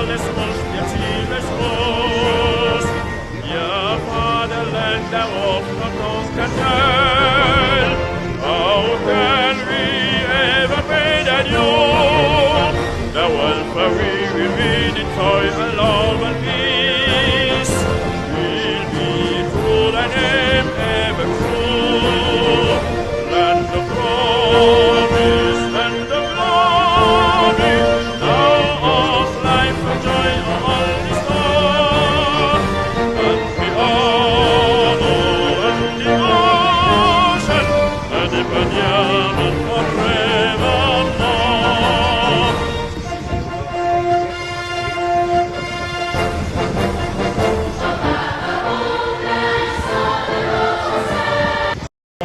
alles Wunsch der Ziele groß. Ja, Vaterland, der oft of those can tell. How can we ever pay that you? The welfare we will read in toy and love and peace. Will be true thy name ever true. Land of promise, land of glory. Now of life and joy all is gone. And the honor and the ocean and the Banyaman forevermore.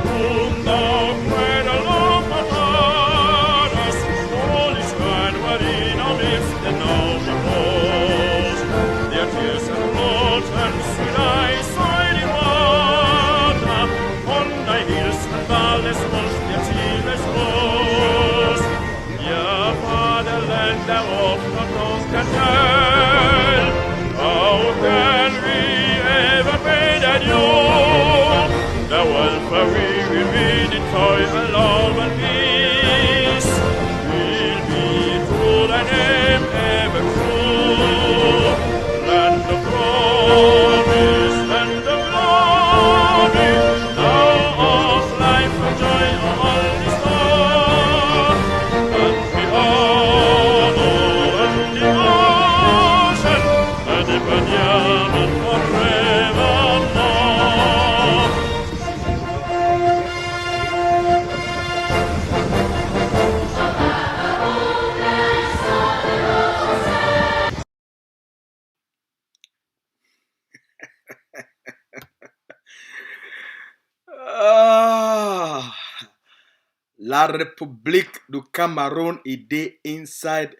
Whom thou cradle of my fathers, holy shrine wherein our midst and now repose. Their tears and blood and sweet eyes soiling water, on thy hills and valleys once their tears rose. Yeah, Fatherland, thou oft of those can tell. How can we ever pay that you? The welfare we will read in toy and love and peace. Will be true thy name ever true. Land of promise, land of glory. Now of life and joy all is gone. And the honor and the ocean and the Banyaman forevermore. Ah, La République du Cameroun is inside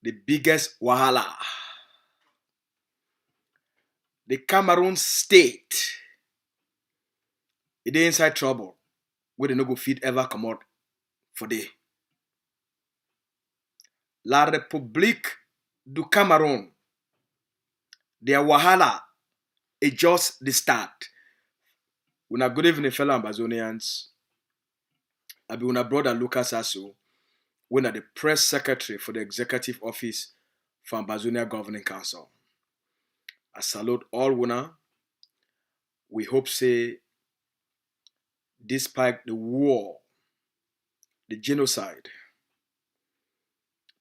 the biggest wahala. The Cameroun state is inside trouble where they no go fit ever come out for day. La République du Cameroun, their wahala is just the start. Una good evening, fellow Ambazonians. I be una brother Lucas Asso, when the press secretary for the executive office for Ambazonia Governing Council. I salute all una. We hope say, despite the war, the genocide,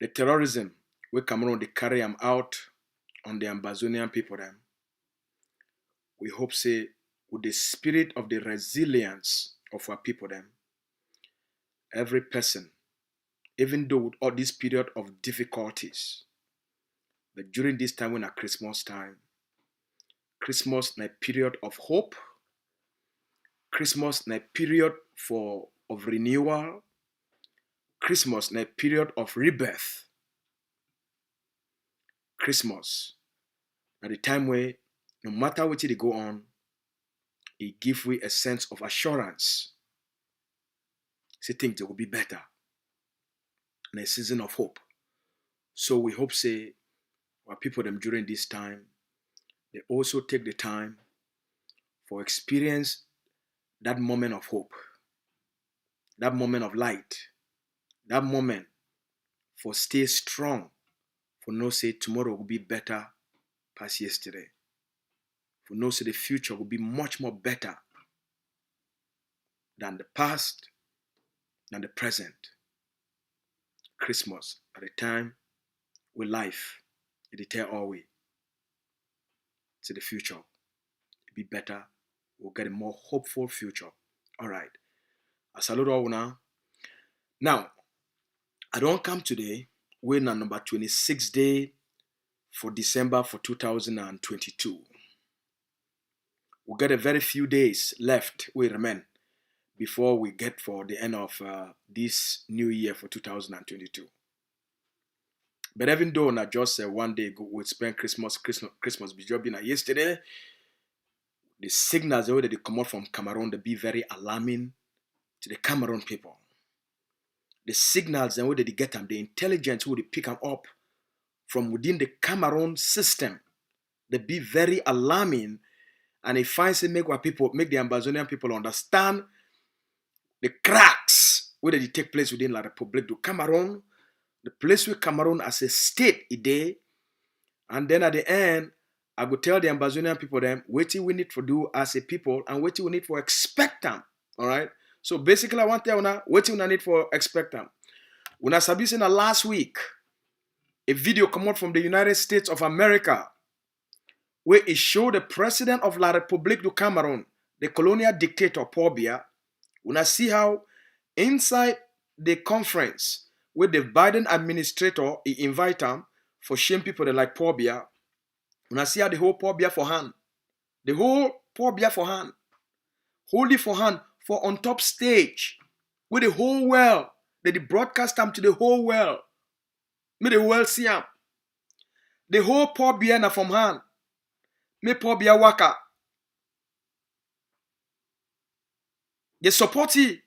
the terrorism, we Cameroon they carry them out on the Ambazonian people them. We hope say with the spirit of the resilience of our people them, every person, even though with all this period of difficulties, but during this time when at Christmas time, Christmas is a period of hope, Christmas is a period of renewal, Christmas is a period of rebirth. Christmas at the time where no matter what they go on, it gives we a sense of assurance. Say things will be better in a season of hope. So we hope say our people them during this time, they also take the time for experience that moment of hope, that moment of light, that moment for stay strong, for no say tomorrow will be better past yesterday. For no say the future will be much more better than the past, than the present. Christmas at a time with life, it tell our way to the future. It'll be better. We'll get a more hopeful future. All right. I salute all now. Now, I don't come today. We're on number 26 day for December for 2022. We'll get a very few days left. We remain before we get for the end of this new year for 2022. But even though not just one day ago we spend Christmas be jobbing yesterday, the signals that they come out from Cameroon, they be very alarming to the Cameroon people. The signals and where they get them, the intelligence who they pick them up from within the Cameroon system. They be very alarming, and it finds it make the Amazonian people understand the cracks where they take place within La République du Cameroon, the place where Cameroon as a state is. And then at the end, I go tell the Amazonian people them what we need to do as a people and what we need to expect them. All right. So basically, I want to tell you what we need to expect them. When I sabi last week, a video come out from the United States of America where it showed the president of La République du Cameroun, the colonial dictator Paul Biya. When I see how inside the conference where the Biden administrator he invite them for shame people that like Paul Biya, when I see how the whole Paul Biya for hand, the whole Paul Biya for hand, hold it for hand for on top stage with the whole world, they broadcast them to the whole world. May the world see them. The whole Paul Biya na from hand. May Paul Biya waka. They support it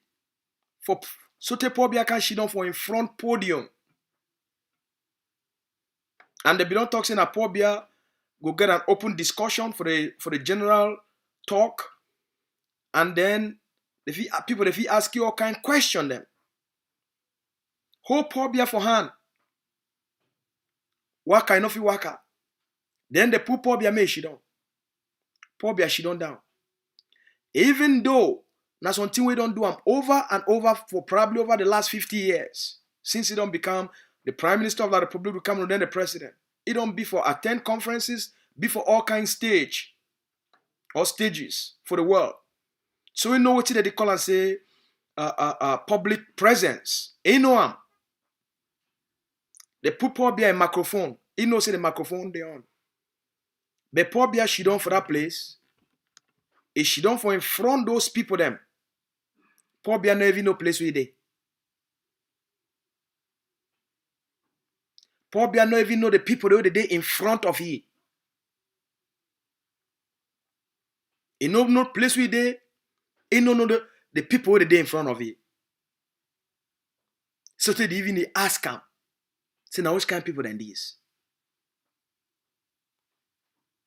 for so te Paul Biya can she down for in front podium. And they be don't talk saying that Paul Biya go get an open discussion for the general talk. And then if he ask you all kind of question them. Whole Paul Biya for hand. Waka enough waka. Then they put Paul Biya me she down. Paul Biya she down. Even though that's something we don't do them over and over for probably over the last 50 years. Since he don't become the Prime Minister of the Republic of Cameroon, then the President. It don't be for attend conferences, be for all kinds stage or stages for the world. So we know what they call and say public presence. You know them. They put Paul Biya a microphone. He knows the microphone they on. But Paul Biya she done for that place. If she done for in front those people them. Paul Biya no even no place where they. Paul Biya no even know the people that they in front of he. He no place where they. He no know the people that they in front of he. So they even ask him. Say now which kind of people than these?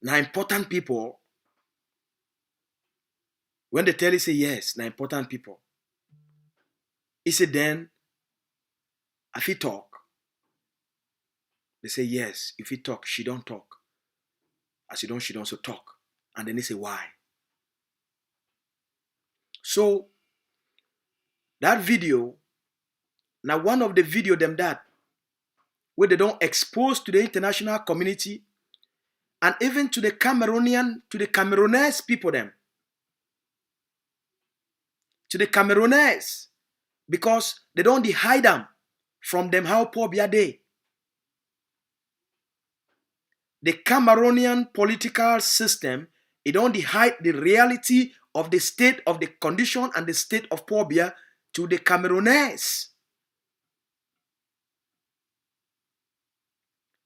Now important people. When they tell you say yes, now important people. He said then, if he talk, they say yes. If he talk, she don't talk. As she don't so talk. And then they say why? So that video, now one of the video them that where they don't expose to the international community and even to the Cameroonese people them. To the Cameroonese. Because they don't hide them from them how Paul Biya dey. The Cameroonian political system, it don't hide the reality of the state of the condition and the state of Paul Biya to the Cameroonese.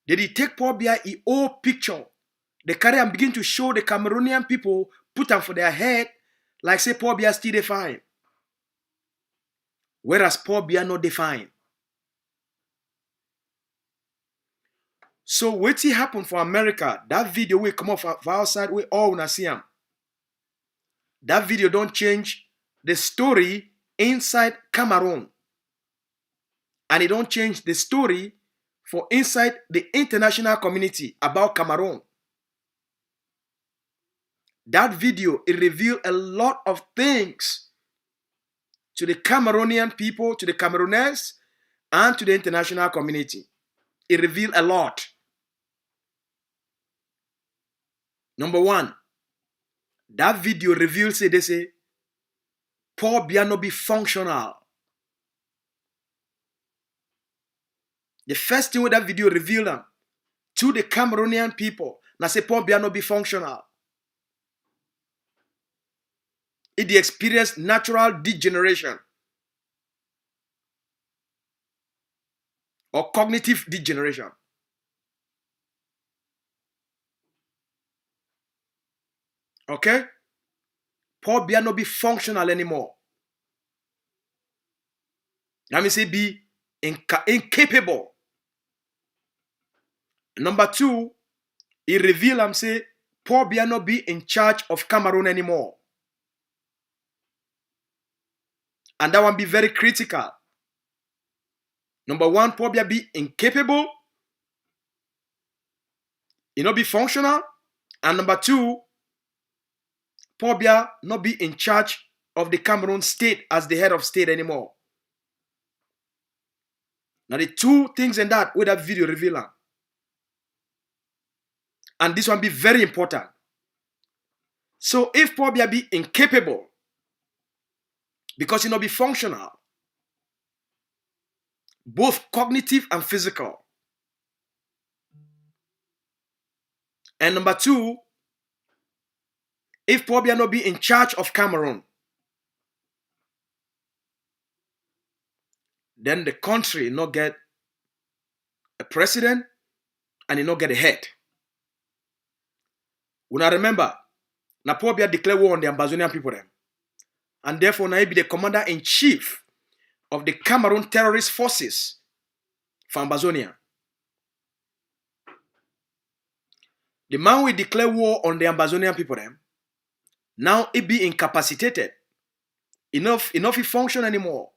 They take Paul Biya a old picture. They carry and begin to show the Cameroonian people, put them for their head, like say Paul Biya still defined. Whereas Paul Biya not defined. So what happened for America? That video will come off outside, we all wanna see him. That video don't change the story inside Cameroon. And it don't change the story for inside the international community about Cameroon. That video, it revealed a lot of things to the Cameroonian people, to the Cameroonese, and to the international community. It revealed a lot. Number one, that video reveals, they say, Paul Biya no be functional. The first thing with that video revealed them to the Cameroonian people, now say Paul Biya no be functional. It experienced natural degeneration or cognitive degeneration. Okay? Paul Biya no be functional anymore. Let me say be incapable. Number two, he revealed and say, Paul Biya not be in charge of Cameroon anymore. And that one be very critical. Number one, Paul Biya be incapable. He not be functional. And number two, Paul Biya not be in charge of the Cameroon state as the head of state anymore. Now the two things in that with that video revealing. And this one be very important. So if Paul Biya be incapable, because he not be functional, both cognitive and physical. And number two, if Paul Biya not be in charge of Cameroon, then the country not get a president and he not get a head. When I remember, now Paul Biya declared war on the Ambazonian people then. And therefore now he be the commander-in-chief of the Cameroon terrorist forces for Ambazonia. The man will declare war on the Ambazonian people then. Now he be incapacitated. Enough he function anymore.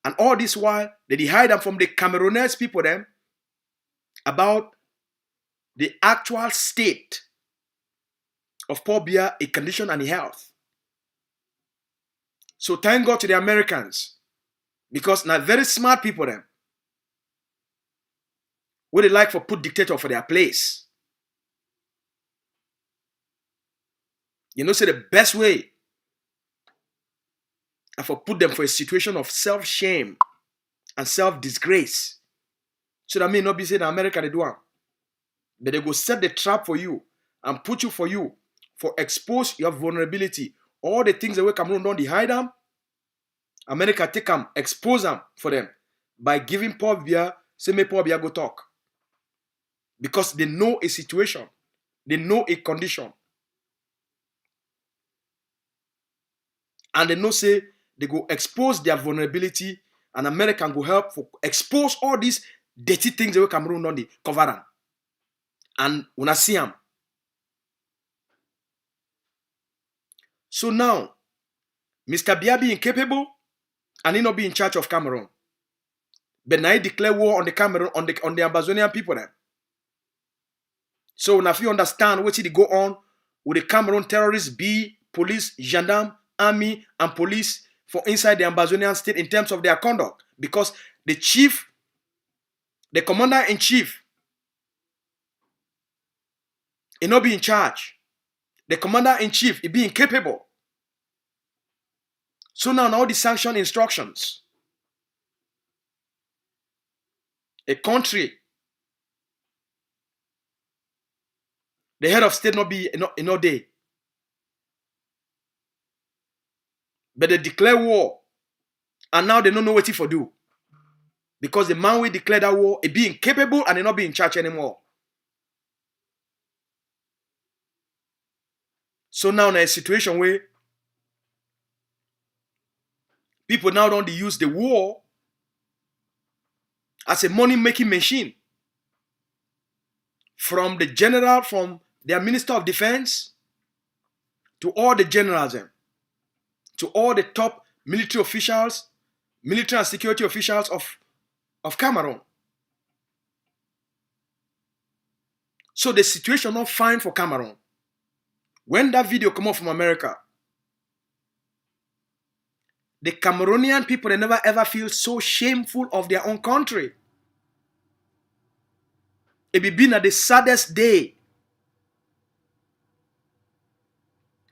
And all this while, they hide them from the Cameroonese people then about the actual state of Paul Biya, a condition and a health. So thank God to the Americans, because now very smart people then, what they like for put dictator for their place. You know, say the best way and for put them for a situation of self-shame and self-disgrace. So that may not be saying in America they do it. But they go set the trap for you and put you for expose your vulnerability. All the things that we Cameroon don't hide them. America take them, expose them for them by giving Paul Biya, say may Paul Biya go talk. Because they know a situation. They know a condition. And they know say they go expose their vulnerability and America go help for expose all these dirty things that we Cameroon don't cover them. And when I see them. So now, Mr. Biya be incapable and he not be in charge of Cameroon. But now he declare war on the Cameroon, on the Ambazonian people then. So now if you understand what it go on with the Cameroon terrorists be police, gendarme, army, and police for inside the Ambazonian state in terms of their conduct. Because the chief, the commander-in-chief, he not be in charge. The commander-in-chief, he be incapable. So now all the sanction instructions. A country, the head of state not be in no day. But they declare war. And now they don't know what to do. Because the man will declare that war, he be incapable and he not be in charge anymore. So now in a situation where people now don't use the war as a money-making machine. From the general, from their minister of defense, to all the generals, to all the top military officials, military and security officials of Cameroon. So the situation not fine for Cameroon. When that video come out from America, the Cameroonian people, they never ever feel so shameful of their own country. It be been at the saddest day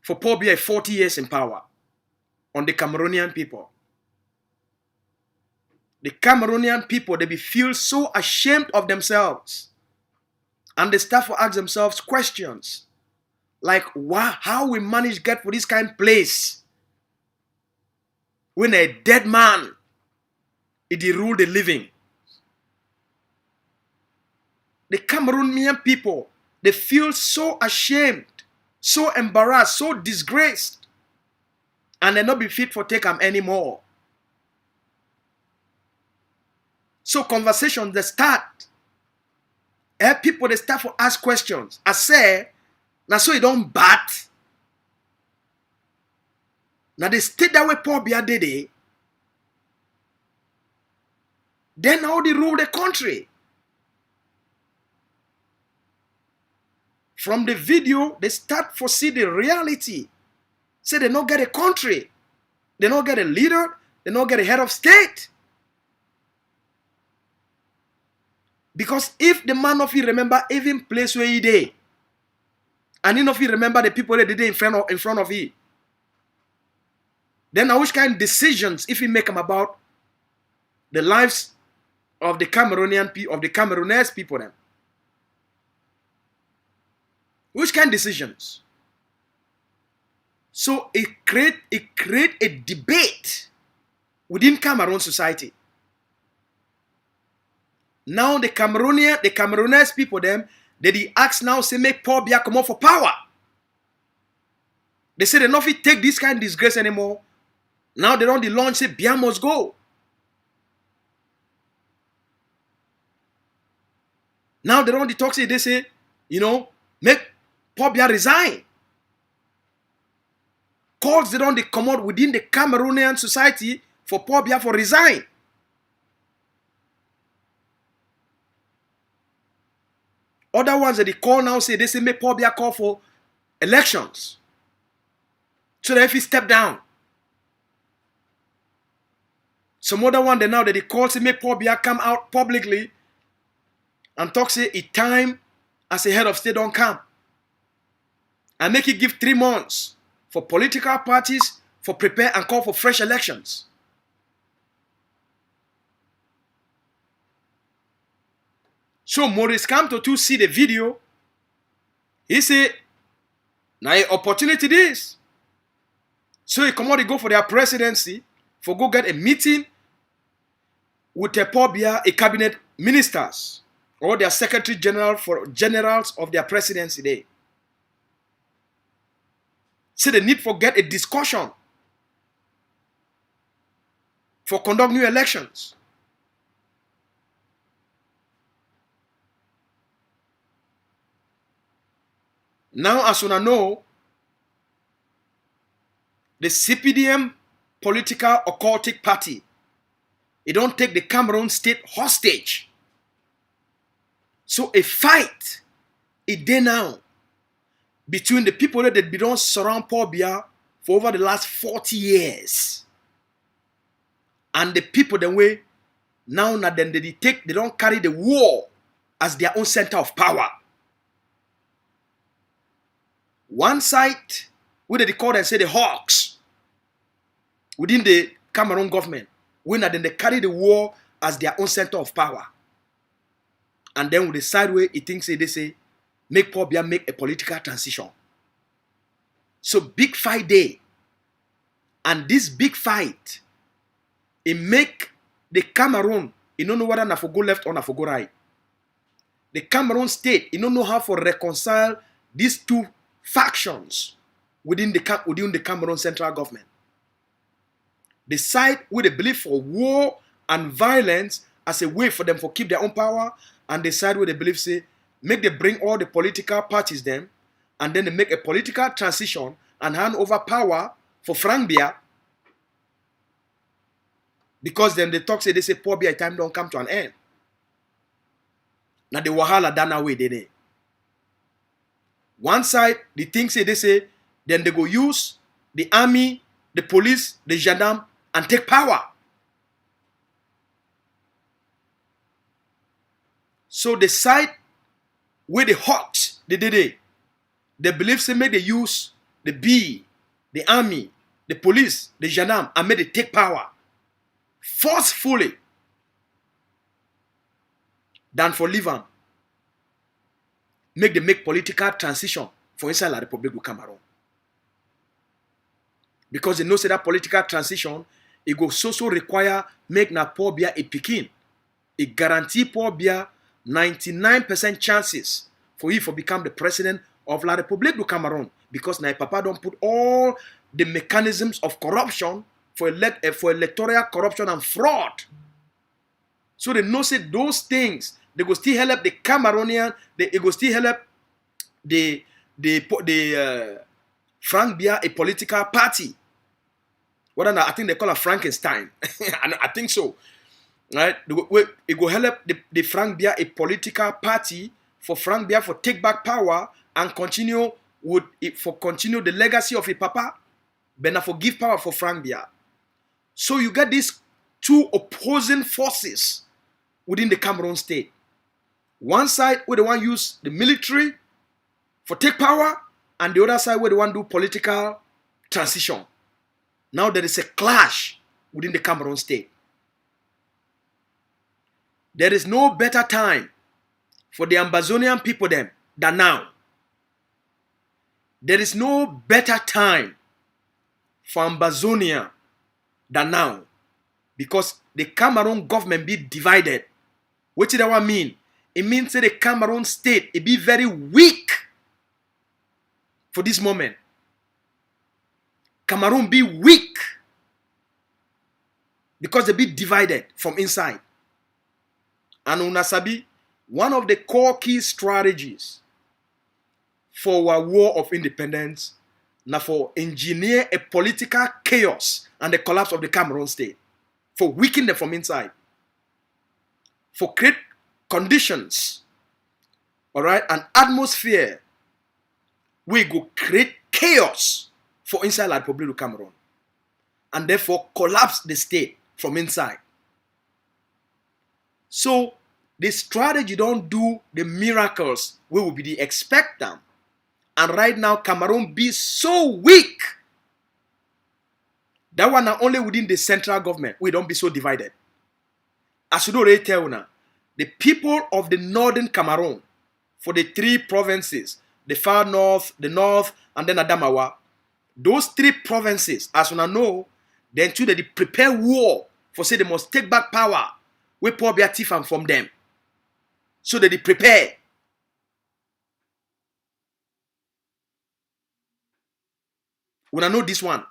for Paul Biya 40 years in power on the Cameroonian people. The Cameroonian people, they be feel so ashamed of themselves. And they start to ask themselves questions. Like, how we manage to get for this kind of place? When a dead man, it rule the living. The Cameroonian people, they feel so ashamed, so embarrassed, so disgraced. And they not be fit for take them anymore. So conversations they start. People they start to ask questions. I say, now so you don't bat. Now they state that way Paul Biya did it. Then how they rule the country. From the video, they start to see the reality. Say they don't get a country. They don't get a leader. They don't get a head of state. Because if the man of you remember even place where he did, and he of you remember the people that did it in front of you, then which kind of decisions if he make them about the lives of the Cameroonese people then? Which kind of decisions? So it create a debate within Cameroon society. Now the Cameroonese people them, they ask now say make Paul Biya come out for power. They say they not fit take this kind of disgrace anymore. Now they don't launch say Biya must go. Now they don't talk say they say, make Paul Biya resign. Calls they don't come out within the Cameroonian society for Paul Biya for resign. Other ones that they call now say they say make Paul Biya call for elections. So that if he step down. Some other one now that they call say make Paul Biya come out publicly and talk say it time as a head of state don't come. And make it give 3 months for political parties for prepare and call for fresh elections. So Maurice come to see the video. He say, now an opportunity this. So he come out to go for their presidency, for go get a meeting with the Paul Biya, a cabinet ministers, or their secretary general for generals of their presidency there. So they need for get a discussion for conduct new elections. Now, as you know, the CPDM political occultic party, it don't take the Cameroon state hostage. So a fight is there now between the people that don't surround Paul Biya for over the last 40 years and the people that way now then they don't carry the war as their own center of power. One side, where they call and say the hawks within the Cameroon government, when then they carry the war as their own center of power. And then with the side where it thinks they say, make Paul Biya make a political transition. So big fight day. And this big fight, it make the Cameroon, you don't know whether na for go left or na for go right. The Cameroon state, you don't know how to reconcile these two factions within the Cameroon central government. The side where they believe for war and violence as a way for them for keep their own power, and the side where they believe say make they bring all the political parties them, and then they make a political transition and hand over power for Frank Biya, because then they talk say they say Paul Biya time don't come to an end. Now the wahala done away they. One side, the things say they say, then they go use the army, the police, the gendarme, and take power. So the side where the hawks, they believe say make they use the B, the army, the police, the gendarme, and make they take power forcefully than for leave them. Make them make political transition for inside the Republic of Cameroon. Because they know say that political transition, it go so require make na Paul Biya a pikin. It guarantee Paul Biya 99% chances for he to become the president of La Republique du Cameroon. Because na Papa don't put all the mechanisms of corruption for electoral corruption and fraud. So they know say those things they go still help the Cameroonian, it go still help the Frank Biya, a political party. What I think they call a Frankenstein. I think so. Right? It go help the Frank Biya, a political party, for Frank Biya for take back power and continue the legacy of a papa, but not for give power for Frank Biya. So you get these two opposing forces within the Cameroon state. One side where they want to use the military for take power, and the other side where they want to do political transition. Now there is a clash within the Cameroon state. There is no better time for the Ambazonian people than now. There is no better time for Ambazonia than now, because the Cameroon government be divided. What did that mean? It means that the Cameroon state it be very weak for this moment. Cameroon be weak because they be divided from inside. And Unasabi, one of the core key strategies for our war of independence, now for engineer a political chaos and the collapse of the Cameroon state, for weaken them from inside, for create conditions, all right, an atmosphere we go create chaos for inside La Republic of Cameroon, and therefore collapse the state from inside. So the strategy don't do the miracles we will be the expect them. And right now Cameroon be so weak that one not only within the central government we don't be so divided. As you already tell now, the people of the northern Cameroon, for the three provinces, the far north, the north, and then Adamawa, those three provinces, as you know, then too they prepare war for say they must take back power with Paul Biya from them. So they prepare. We know this one.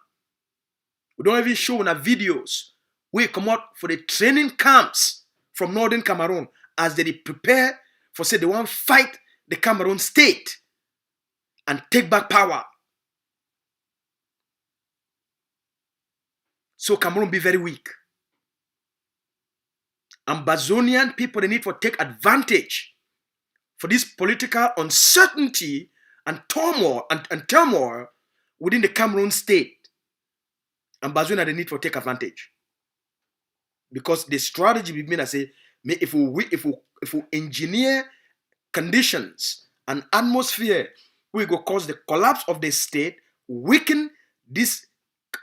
We don't even show in our videos. We come out for the training camps from northern Cameroon as they prepare for say they want to fight the Cameroon state and take back power. So Cameroon be very weak. Ambazonian people, they need to take advantage for this political uncertainty and turmoil within the Cameroon state. Ambazonia, they need to take advantage. Because the strategy we mean, I say, if we engineer conditions and atmosphere, we go cause the collapse of the state, weaken this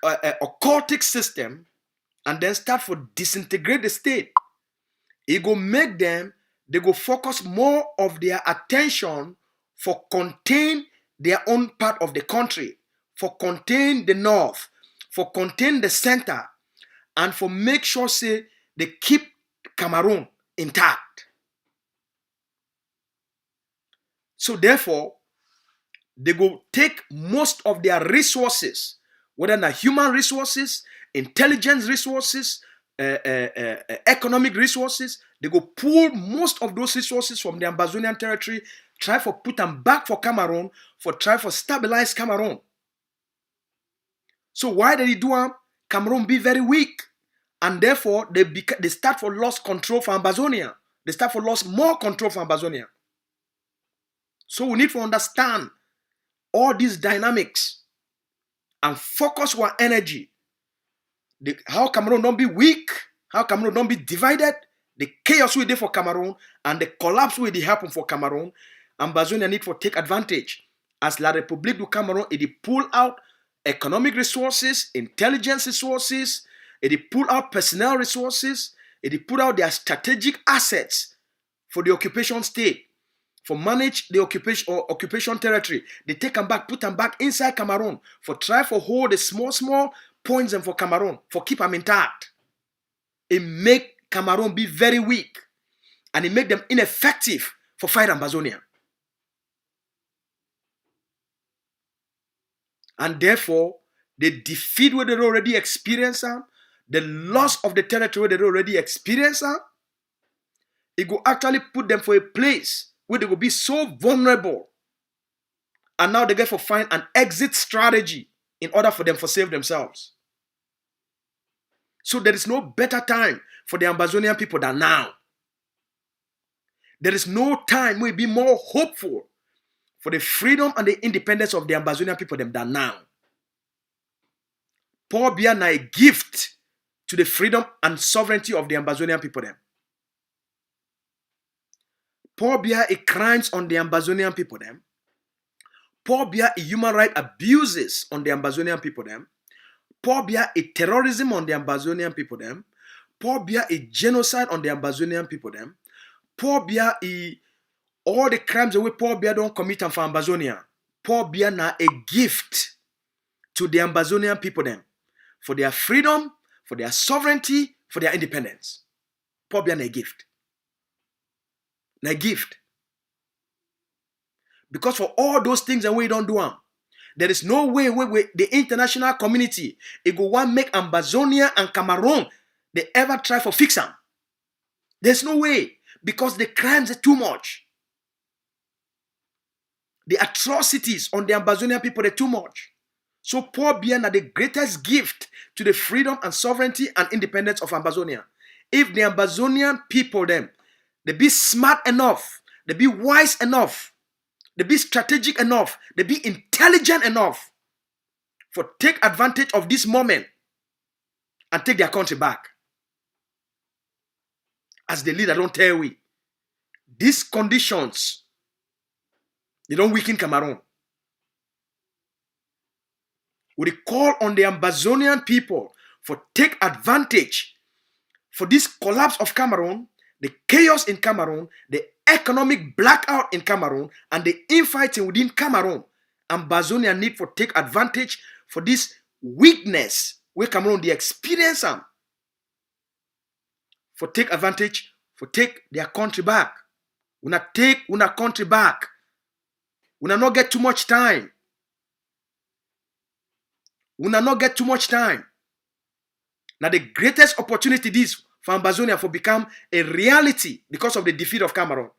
occultic system, and then start for disintegrate the state. It go make them, they go focus more of their attention for contain their own part of the country, for contain the north, for contain the center, and for make sure say they keep Cameroon intact. So therefore, they go take most of their resources, whether they're human resources, intelligence resources, economic resources, they go pull most of those resources from the Ambazonian territory, try for put them back for Cameroon, for try for stabilize Cameroon. So why did he do them? Cameroon be very weak, and therefore they start for lost control for Ambazonia. They start for lost more control for Ambazonia. So we need to understand all these dynamics and focus our energy. How Cameroon don't be weak, how Cameroon don't be divided, the chaos we did for Cameroon and the collapse we did happen for Cameroon. Ambazonia need to take advantage. As La République du Cameroon, it pull out economic resources, intelligence resources, it pull out personnel resources, it pull out their strategic assets for the occupation state, for manage the occupation territory. They take them back, put them back inside Cameroon, for try for hold the small points them for Cameroon, for keep them intact. It make Cameroon be very weak, and it make them ineffective for fight Ambazonia. And therefore, the defeat where they already experience, the loss of the territory they already experience, It will actually put them for a place where they will be so vulnerable. And now they get to find an exit strategy in order for them to save themselves. So there is no better time for the Ambazonian people than now. There is no time where it be more hopeful for the freedom and the independence of the Ambazonian people than now. Paul Biya na a gift to the freedom and sovereignty of the Ambazonian people them. Paul Biya a crimes on the Ambazonian people them. Paul Biya a human rights abuses on the Ambazonian people them. Paul Biya a terrorism on the Ambazonian people them. Paul Biya a genocide on the Ambazonian people them. Paul Biya a all the crimes that Paul Biya don't commit for Ambazonia. Paul Biya na a gift to the Ambazonian people them for their freedom, for their sovereignty, for their independence. Paul Biya na a gift. Na a gift. Because for all those things that we don't do them, there is no way the international community it go want make Ambazonia and Cameroon they ever try for fix them. There's no way because the crimes are too much. The atrocities on the Ambazonian people are too much. So Paul Biya na the greatest gift to the freedom and sovereignty and independence of Ambazonia. If the Ambazonian people them, they be smart enough, they be wise enough, they be strategic enough, they be intelligent enough for take advantage of this moment and take their country back. As the leader don't tell we, these conditions, they don't weaken Cameroon. We call on the Ambazonian people for take advantage for this collapse of Cameroon, the chaos in Cameroon, the economic blackout in Cameroon, and the infighting within Cameroon. Ambazonia need for take advantage for this weakness where Cameroon they experience them. For take advantage, for take their country back. Una take una country back. Una not get too much time. Una not get too much time. Now the greatest opportunity this for Ambazonia for become a reality because of the defeat of Cameroon.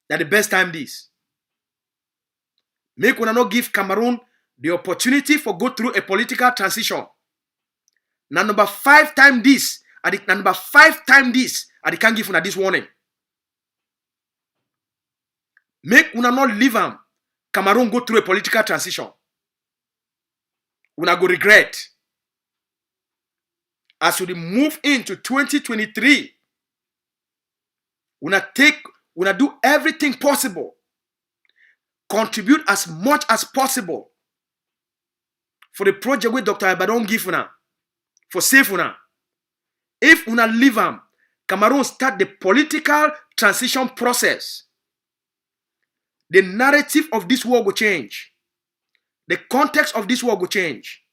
Now the best time this. Make una not give Cameroon the opportunity for go through a political transition. Now number 5 time this. Number 5 time this. I can't give una this warning. Make una not leave them. Cameroon go through a political transition. Una go regret. As we move into 2023, una do everything possible. Contribute as much as possible for the project where Dr. Ibadan give una, for save una. If una leave them, Cameroon start the political transition process. The narrative of this war will change. The context of this war will change.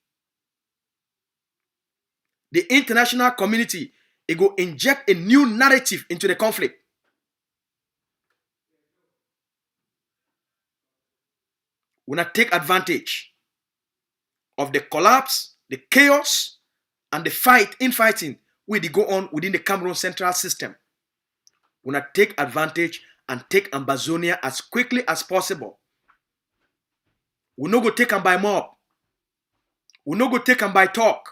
The international community, it will inject a new narrative into the conflict. We not take advantage of the collapse, the chaos, and the infighting where they go on within the Cameroon central system. We not take advantage and take Ambazonia as quickly as possible. We no go take them by mob. We no go take them by talk.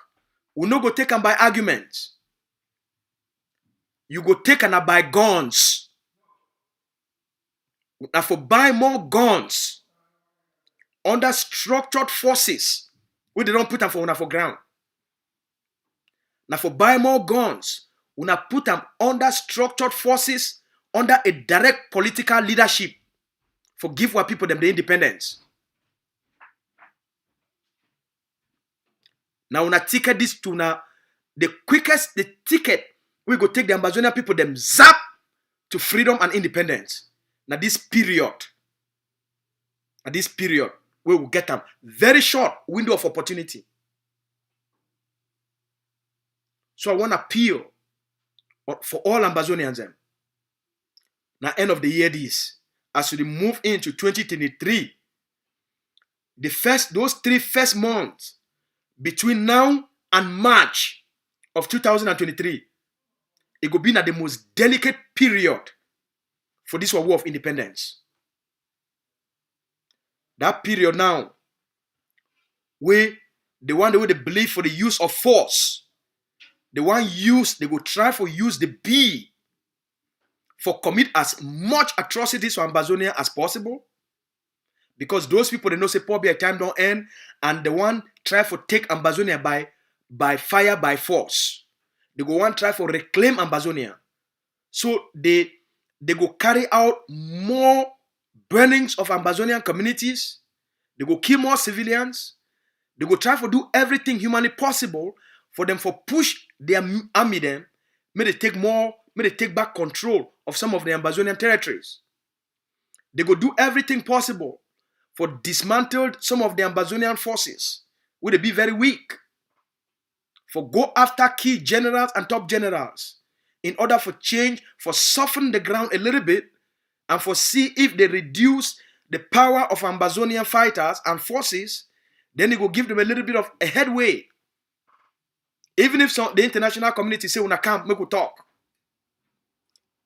We no go take them by arguments. You go take them by guns. Now for buy more guns under structured forces, we don't put them for ground. Now for buy more guns, we not put them under structured forces, under a direct political leadership for give our people them the independence. Now una ticket this to now the ticket we go take the Ambazonian people them zap to freedom and independence. Now this period we will get them very short window of opportunity. So I want to appeal for all Ambazonians them. Now end of the year this, as we move into 2023, those 3 first months between now and March of 2023, it go be at the most delicate period for this war of independence. That period now, where the one way they believe for the use of force, the one use, they go try for use the B for commit as much atrocities for Ambazonia as possible. Because those people, they know say Paul Biya time don't end, and the one try for take Ambazonia by fire, by force. They go one try for reclaim Ambazonia. So they go carry out more burnings of Ambazonian communities. They go kill more civilians. They go try for do everything humanly possible for them for push their army them. May they take back control of some of the Ambazonian territories. They go do everything possible for dismantled some of the Ambazonian forces. Will they be very weak? For go after key generals and top generals in order for change, for soften the ground a little bit, and for see if they reduce the power of Ambazonian fighters and forces, then they go give them a little bit of a headway. Even if the international community say, "Una camp, make we talk,"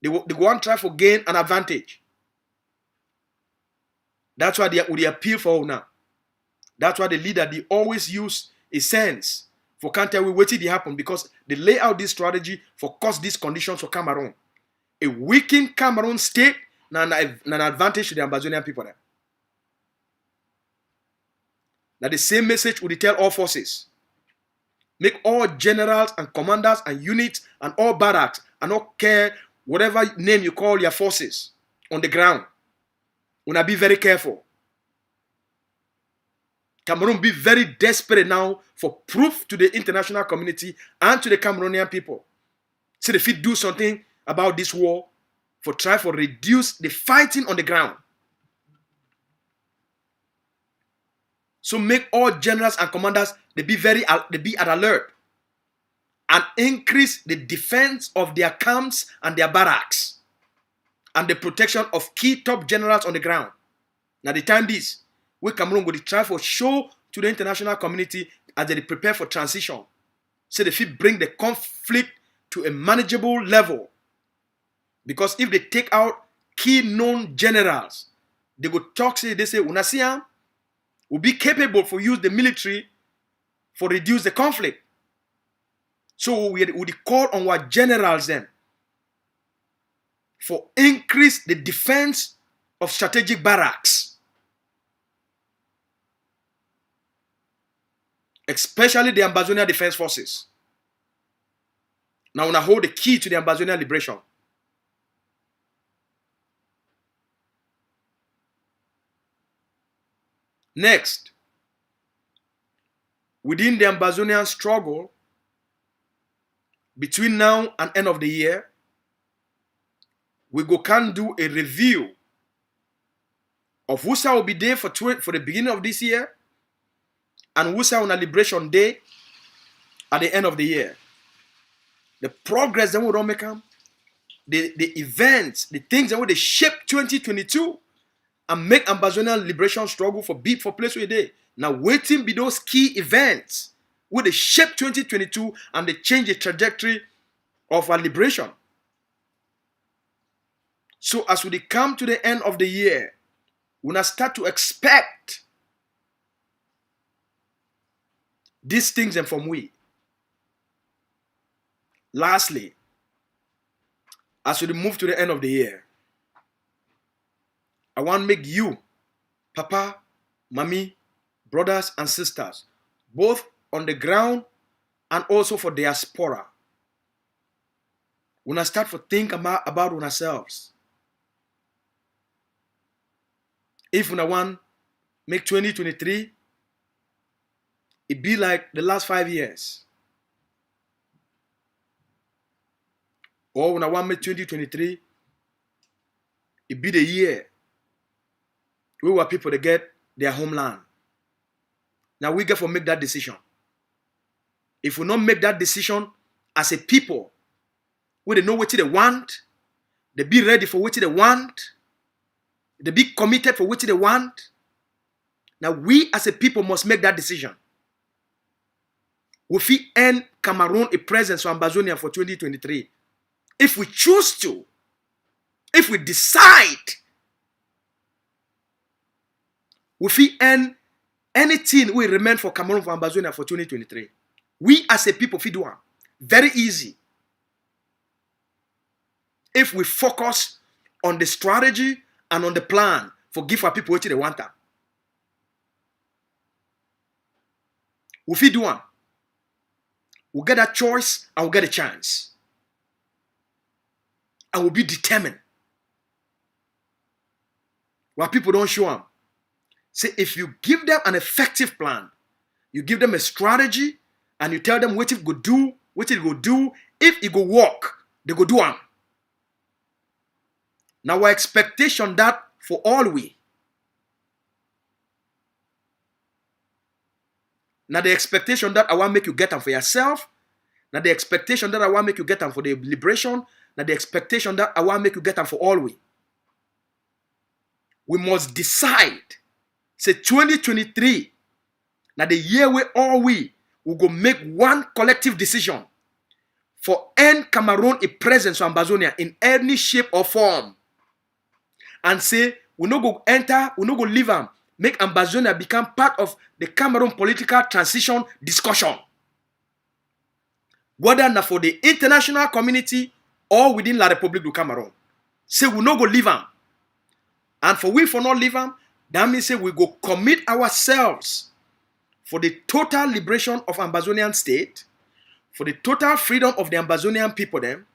they go and try for gain an advantage. That's why they appeal for now. That's why the leader, they always use a sense for can't tell we what did happen, because they lay out this strategy for cause these conditions for Cameroon. A weakened Cameroun state and an advantage to the Ambazonian people there. Now the same message would tell all forces. Make all generals and commanders and units and all barracks and all care, whatever name you call your forces on the ground. Una be very careful. Cameroon be very desperate now for proof to the international community and to the Cameroonian people. So if it do something about this war, for try for reduce the fighting on the ground. So make all generals and commanders they be at alert and increase the defense of their camps and their barracks and the protection of key top generals on the ground. Now the time this, we Cameroon go to try for show to the international community as they prepare for transition. So they fit bring the conflict to a manageable level. Because if they take out key known generals, they go talk, say, they say, Unasiam will be capable for use the military for reduce the conflict. So we call on our generals then for increase the defense of strategic barracks, especially the Ambazonian Defense Forces. Now, I hold the key to the Ambazonian liberation. Next, within the Ambazonian struggle, between now and end of the year, we can do a review of Wusa will be there for the beginning of this year and Wusa on a liberation day at the end of the year. The progress that we don't make them, the events, the things that we shape 2022 and make Ambazonian liberation struggle for place where they. Now waiting be those key events where they shape 2022 and they change the trajectory of our liberation. So as we come to the end of the year, we now start to expect these things and from we. Lastly, as we move to the end of the year, I want to make you, Papa, Mommy, brothers and sisters, both on the ground and also for diaspora, when I start to think about ourselves. If we want make 2023, it be like the last 5 years. Or when I want make 2023, it be the year where people they get their homeland. Now we get to make that decision. If we not make that decision as a people, where they know what they want, they be ready for what they want, they be committed for what they want. Now we as a people must make that decision. We fit end Cameroon a presence for Ambazonia for 2023. if we choose to, if we decide, we fit earn anything we remain for Cameroon for Ambazonia for 2023. We as a people fit do it. Very easy. If we focus on the strategy and on the plan for give our people what they want. We fit do it. We'll get a choice and we'll get a chance. And we'll be determined. What people don't show them. Say, if you give them an effective plan, you give them a strategy, and you tell them what it go do, what it go do, if it go work, they go do them. Now our expectation that for all we. Now the expectation that I want make you get them for yourself. Now the expectation that I want make you get them for the liberation. Now the expectation that I want make you get them for all we. We must decide. Say 2023. Now the year where all we will go make one collective decision for end Cameroon a presence of Ambazonia in any shape or form. And say we no go enter, we no go leave them. Make Ambazonia become part of the Cameroon political transition discussion. Whether not for the international community or within La République du Cameroon. Say we no go leave them. And for we for not leave them, that means say we go commit ourselves for the total liberation of Ambazonian state, for the total freedom of the Ambazonian people them.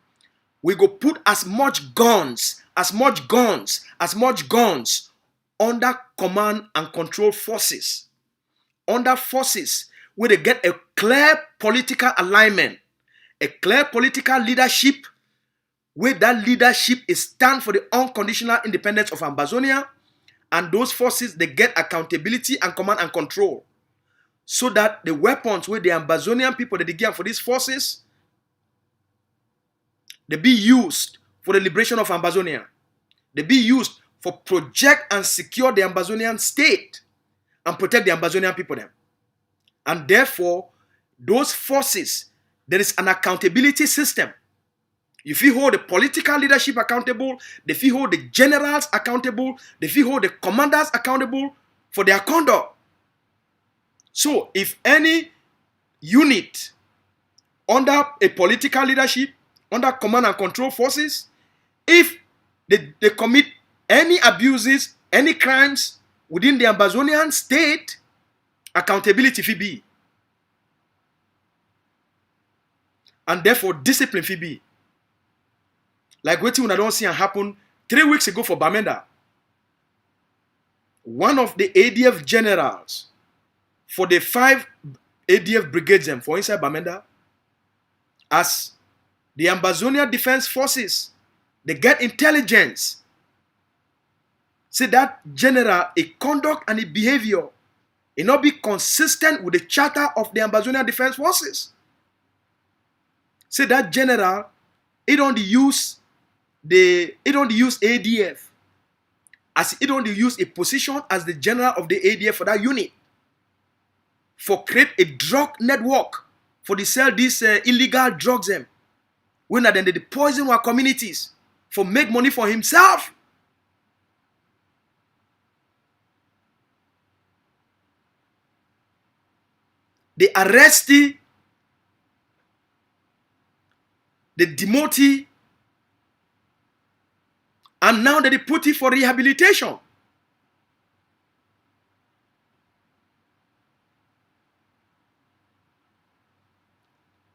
We go put as much guns under command and control forces. Under forces where they get a clear political alignment, a clear political leadership, where that leadership is stand for the unconditional independence of Ambazonia, and those forces they get accountability and command and control. So that the weapons where the Ambazonian people that they give for these forces, they be used for the liberation of Ambazonia. They be used for project and secure the Ambazonian state and protect the Ambazonian people them. And therefore, those forces, there is an accountability system. If you hold the political leadership accountable, if you hold the generals accountable, if you hold the commanders accountable for their conduct. So, if any unit under a political leadership, under command and control forces, if they commit any abuses, any crimes within the Ambazonian state, accountability fi be. And therefore, discipline fi be. Like what you don't see happen 3 weeks ago for Bamenda. One of the ADF generals for the 5 ADF brigades for inside Bamenda, as the Ambazonia Defense Forces, they get intelligence. Say that general, a conduct and a behavior, it not be consistent with the charter of the Ambazonia Defense Forces. Say that general, it don't use ADF as it don't use a position as the general of the ADF for that unit for create a drug network for the sell these illegal drugs them. When then they poison our communities for make money for himself. They arrest the demote, and now they put it for rehabilitation.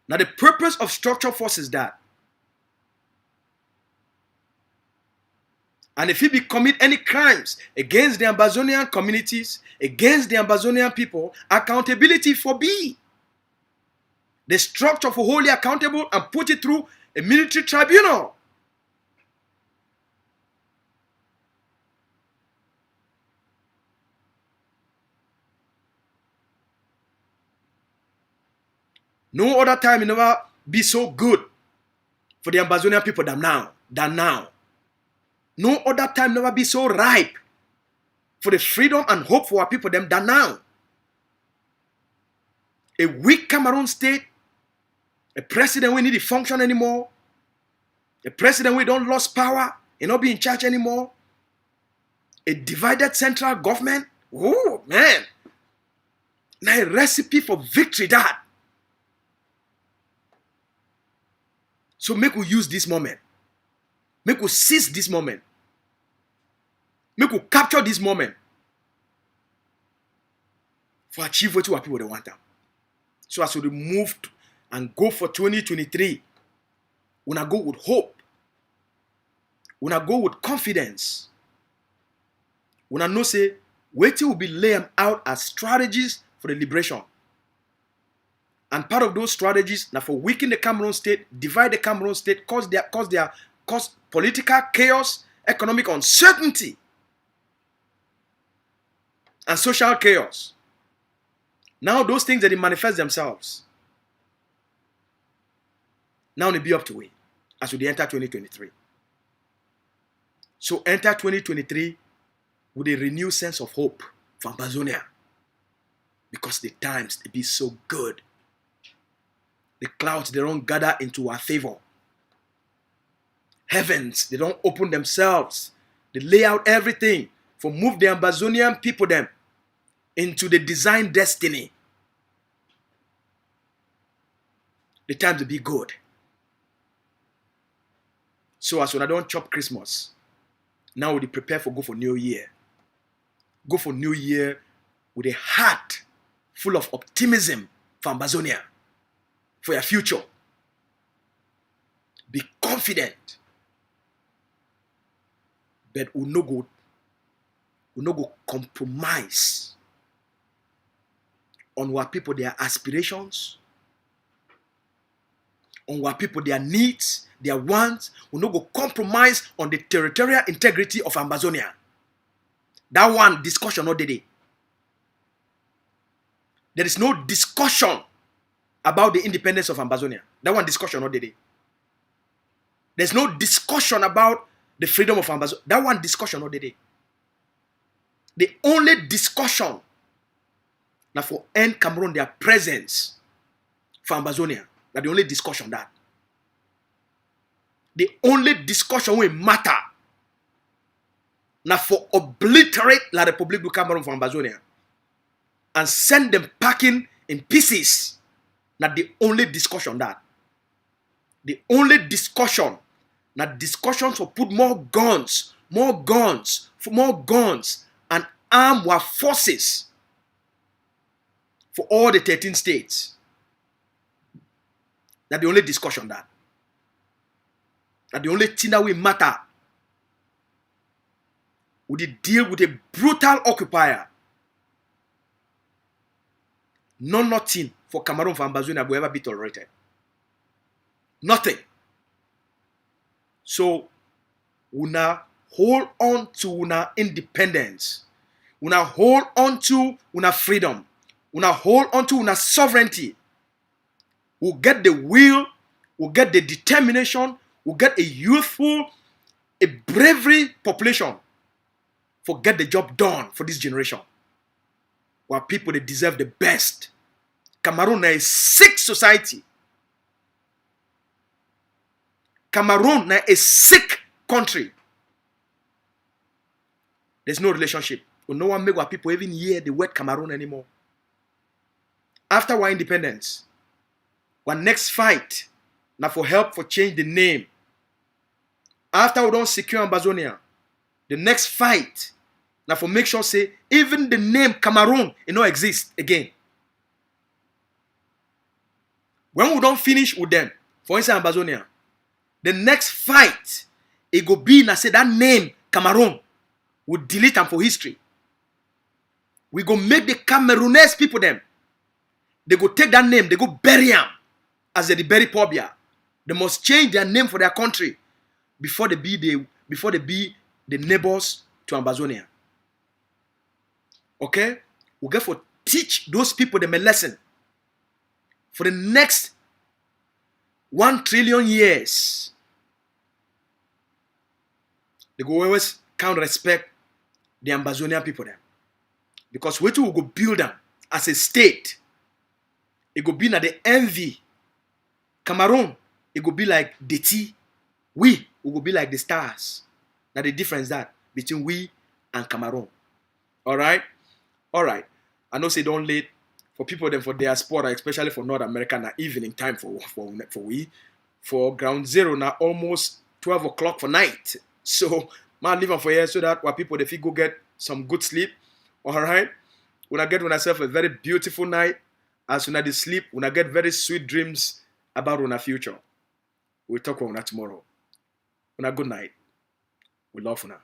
Now the purpose of structural force is that. And if he commit any crimes against the Ambazonian communities, against the Ambazonian people, accountability for be. The structure for wholly accountable and put it through a military tribunal. No other time it never be so good for the Ambazonian people than now. No other time never be so ripe for the freedom and hope for our people than now. A weak Cameroon state, a president we need to function anymore, The president, we don't lost power, he not be in charge anymore. A divided central government. Oh, man. Now a recipe for victory that. So make we use this moment. Make we seize this moment. Make we capture this moment. For achieve what people they want them. So as we move and go for 2023, we not go with hope. We not go with confidence. We not know say waiting will be laid out as strategies for the liberation. And part of those strategies now for weaken the Cameroon state, divide the Cameroon state, cause political chaos, economic uncertainty, and social chaos. Now those things that they manifest themselves. Now they be up to it as we enter 2023. So enter 2023 with a renewed sense of hope for Ambazonia. Because the times they be so good. The clouds they don't gather into our favor. Heavens they don't open themselves. They lay out everything for move the Ambazonian people them into the designed destiny. The time to be good. So as when I don't chop Christmas, now we prepare for go for New Year. Go for New Year with a heart full of optimism for Ambazonia, for your future. Be confident. But we no go compromise on what people their aspirations, on what people their needs, their wants. We no go compromise on the territorial integrity of Ambazonia. That one discussion not today. There is no discussion about the independence of Ambazonia. That one discussion not today. There's no discussion about the freedom of Ambazonia. That one discussion not today. The only discussion now for end Cameroon their presence for Ambazonia. That's the only discussion that. The only discussion will matter now for obliterate La République du Cameroun from Ambazonia and send them packing in pieces. Now the only discussion that. The only discussion. Now discussions for put more guns and arm our forces for all the 13 states. That's the only discussion that. That's the only thing that will matter. Would it deal with a brutal occupier? Nothing for Cameroon for Ambazonia will ever be tolerated. Nothing. So, una hold on to una independence. Una hold on to una freedom. Una hold on to una sovereignty. We'll get the will, we'll get the determination, we'll get a youthful, a bravery population for get the job done for this generation. While people they deserve the best. Cameroon is a sick society. Cameroon is a sick country. There's no relationship. No one make our people even hear the word Cameroon anymore. After our independence, our next fight now for help for change the name. After we don't secure Ambazonia, the next fight now for make sure say even the name Cameroon it don't exist again. When we don't finish with them, for instance Ambazonia, the next fight it go be na say that name Cameroon will delete them for history. We go make the Cameroonese people them. They go take that name, they go bury them as they bury Paul Biya. They must change their name for their country before they be the neighbors to Ambazonia. Okay? We get for teach those people them a lesson. For the next 1 trillion years, they go always count respect the Ambazonian people them. Because we will go build them as a state. It go be na the envy. Cameroon, it go be like Deti, We will be like the stars. Now the difference that between we and Cameroon. All right. I know say don't late for people then for diaspora, especially for North America, now evening time for we. For ground zero now almost 12 o'clock for night. So man leave for here so that while people if you go get some good sleep. All right. When I get myself a very beautiful night, as soon as they sleep, when I get very sweet dreams about our future. We'll talk about that tomorrow. When a good night. We love you now.